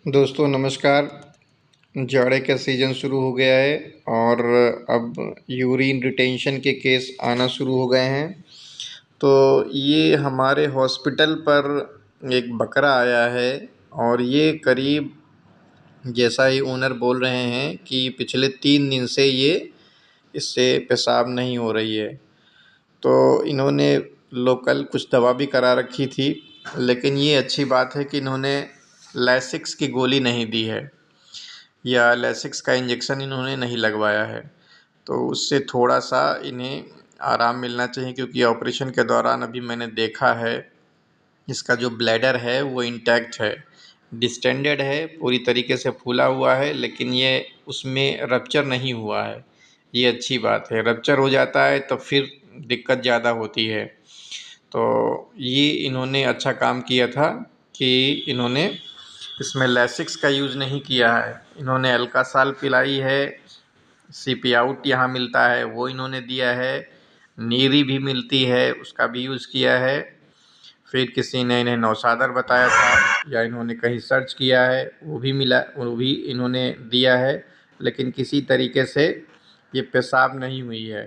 दोस्तों नमस्कार। जाड़े का सीज़न शुरू हो गया है और अब यूरिन रिटेंशन के केस आना शुरू हो गए हैं। तो ये हमारे हॉस्पिटल पर एक बकरा आया है और ये करीब, जैसा ही ओनर बोल रहे हैं कि पिछले 3 दिन से ये इससे पेशाब नहीं हो रही है। तो इन्होंने लोकल कुछ दवा भी करा रखी थी, लेकिन ये अच्छी बात है कि इन्होंने लैसिक्स की गोली नहीं दी है या लैसिक्स का इंजेक्शन इन्होंने नहीं लगवाया है। तो उससे थोड़ा-सा इन्हें आराम मिलना चाहिए, क्योंकि ऑपरेशन के दौरान अभी मैंने देखा है इसका जो ब्लैडर है वो इंटैक्ट है, डिस्टेंडेड है, पूरी तरीके से फूला हुआ है, लेकिन ये उसमें रप्चर नहीं हुआ है। ये अच्छी बात है। रप्चर हो जाता है तो फिर दिक्कत ज़्यादा होती है। तो ये इन्होंने अच्छा काम किया था कि इन्होंने इसमें लैसिक्स का यूज़ नहीं किया है। इन्होंने अल्कासाल पिलाई है, सीपी आउट यहाँ मिलता है वो इन्होंने दिया है, नीरी भी मिलती है उसका भी यूज़ किया है। फिर किसी ने इन्हें नौशादर बताया था या इन्होंने कहीं सर्च किया है, वो भी मिला, वो भी इन्होंने दिया है, लेकिन किसी तरीके से ये पेशाब नहीं हुई है।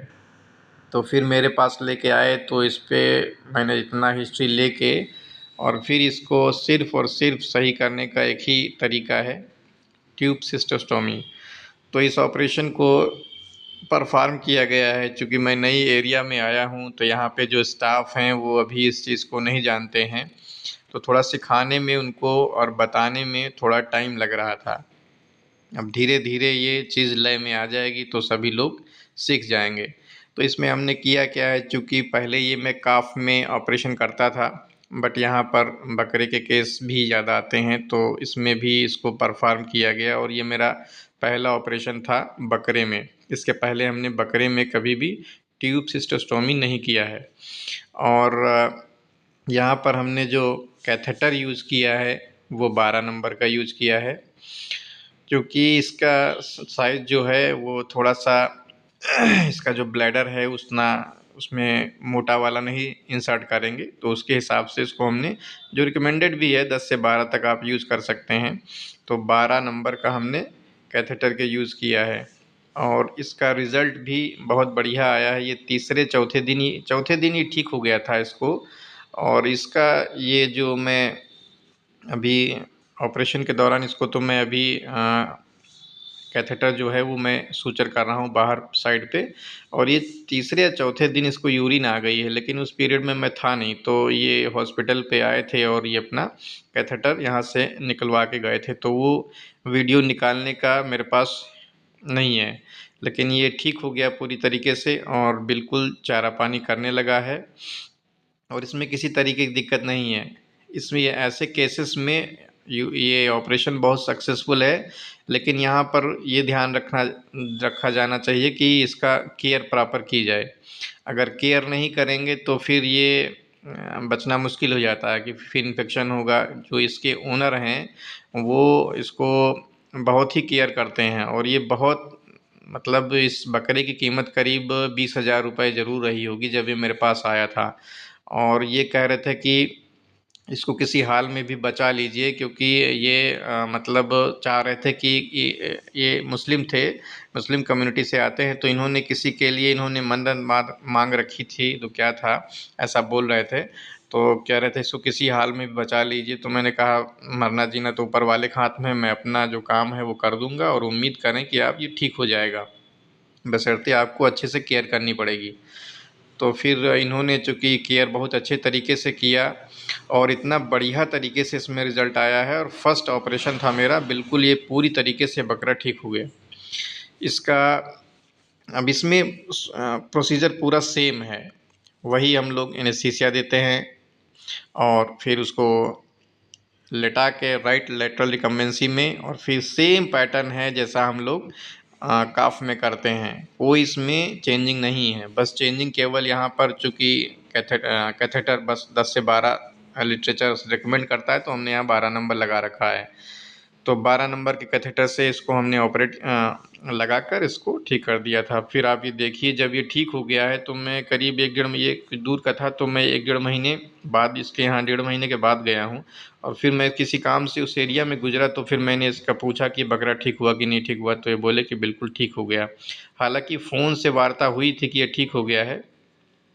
तो फिर मेरे पास लेके आए तो इस पे मैंने इतना हिस्ट्री लेके और फिर इसको सिर्फ़ और सिर्फ सही करने का एक ही तरीका है, ट्यूब सिस्टोस्टोमी। तो इस ऑपरेशन को परफ़ॉर्म किया गया है। चूँकि मैं नई एरिया में आया हूँ तो यहाँ पे जो स्टाफ हैं वो अभी इस चीज़ को नहीं जानते हैं, तो थोड़ा सिखाने में उनको और बताने में थोड़ा टाइम लग रहा था। अब धीरे-धीरे ये चीज़ लय में आ जाएगी तो सभी लोग सीख जाएंगे। तो इसमें हमने किया क्या है, चूँकि पहले ये मैं काफ में ऑपरेशन करता था, बट यहाँ पर बकरे के केस भी ज़्यादा आते हैं, तो इसमें भी इसको परफ़ॉर्म किया गया और ये मेरा पहला ऑपरेशन था बकरे में। इसके पहले हमने बकरे में कभी भी ट्यूब सिस्टोस्टोमी नहीं किया है। और यहाँ पर हमने जो कैथेटर यूज़ किया है वो 12 नंबर का यूज़ किया है, क्योंकि इसका साइज़ जो है वो थोड़ा-सा इसका जो ब्लैडर है उतना उसमें मोटा वाला नहीं इंसर्ट करेंगे, तो उसके हिसाब से इसको हमने, जो रिकमेंडेड भी है 10 से 12 तक आप यूज़ कर सकते हैं, तो 12 नंबर का हमने कैथेटर के यूज़ किया है और इसका रिज़ल्ट भी बहुत बढ़िया आया है। ये चौथे दिन ही ठीक हो गया था इसको। और इसका ये जो मैं अभी ऑपरेशन के दौरान इसको तो मैं अभी कैथेटर जो है वो मैं सूचर कर रहा हूँ बाहर साइड पे, और ये तीसरे या चौथे दिन इसको यूरिन आ गई है, लेकिन उस पीरियड में मैं था नहीं, तो ये हॉस्पिटल पे आए थे और ये अपना कैथेटर यहाँ से निकलवा के गए थे, तो वो वीडियो निकालने का मेरे पास नहीं है। लेकिन ये ठीक हो गया पूरी तरीके से और बिल्कुल चारा पानी करने लगा है और इसमें किसी तरीके की दिक्कत नहीं है। इसमें ये ऐसे केसेस में ये ऑपरेशन बहुत सक्सेसफुल है, लेकिन यहाँ पर ये ध्यान रखा जाना चाहिए कि इसका केयर प्रॉपर की जाए। अगर केयर नहीं करेंगे तो फिर ये बचना मुश्किल हो जाता है कि फिर इन्फेक्शन होगा। जो इसके ओनर हैं वो इसको बहुत ही केयर करते हैं और ये बहुत, मतलब इस बकरे की कीमत करीब 20,000 रुपये ज़रूर रही होगी जब ये मेरे पास आया था। और ये कह रहे थे कि इसको किसी हाल में भी बचा लीजिए, क्योंकि ये मतलब चाह रहे थे कि ये मुस्लिम थे, मुस्लिम कम्युनिटी से आते हैं, तो इन्होंने किसी के लिए इन्होंने मन्नत मांग रखी थी, तो क्या था ऐसा बोल रहे थे, तो कह रहे थे इसको किसी हाल में भी बचा लीजिए। तो मैंने कहा मरना जीना तो ऊपर वाले के हाथ में है, मैं अपना जो काम है वो कर दूंगा और उम्मीद करें कि आप ये ठीक हो जाएगा, बशर्ते आपको अच्छे से केयर करनी पड़ेगी। तो फिर इन्होंने चूँकि केयर बहुत अच्छे तरीके से किया और इतना बढ़िया तरीके से इसमें रिज़ल्ट आया है, और फर्स्ट ऑपरेशन था मेरा, बिल्कुल ये पूरी तरीके से बकरा ठीक हो गया। इसका अब इसमें प्रोसीजर पूरा सेम है, वही हम लोग एनेस्थीसिया देते हैं और फिर उसको लेटा के राइट लेटरल रिकम्बेंसी में, और फिर सेम पैटर्न है जैसा हम लोग काफ में करते हैं, कोई इसमें चेंजिंग नहीं है। बस चेंजिंग केवल यहाँ पर चूँकि कैथेटर बस 10 से 12 लिटरेचर रिकमेंड करता है, तो हमने यहाँ 12 नंबर लगा रखा है। तो 12 नंबर के कैथेटर से इसको हमने लगाकर इसको ठीक कर दिया था। फिर आप ये देखिए, जब ये ठीक हो गया है तो मैं करीब 1 डेढ़ ये कुछ दूर का था, तो मैं 1 डेढ़ महीने बाद इसके यहाँ 1.5 महीने के बाद गया हूँ और फिर मैं किसी काम से उस एरिया में गुजरा, तो फिर मैंने इसका पूछा कि बकरा ठीक हुआ कि नहीं ठीक हुआ, तो ये बोले कि बिल्कुल ठीक हो गया। हालाँकि फ़ोन से वार्ता हुई थी कि ये ठीक हो गया है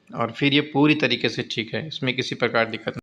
और फिर ये पूरी तरीके से ठीक है, इसमें किसी प्रकार दिक्कत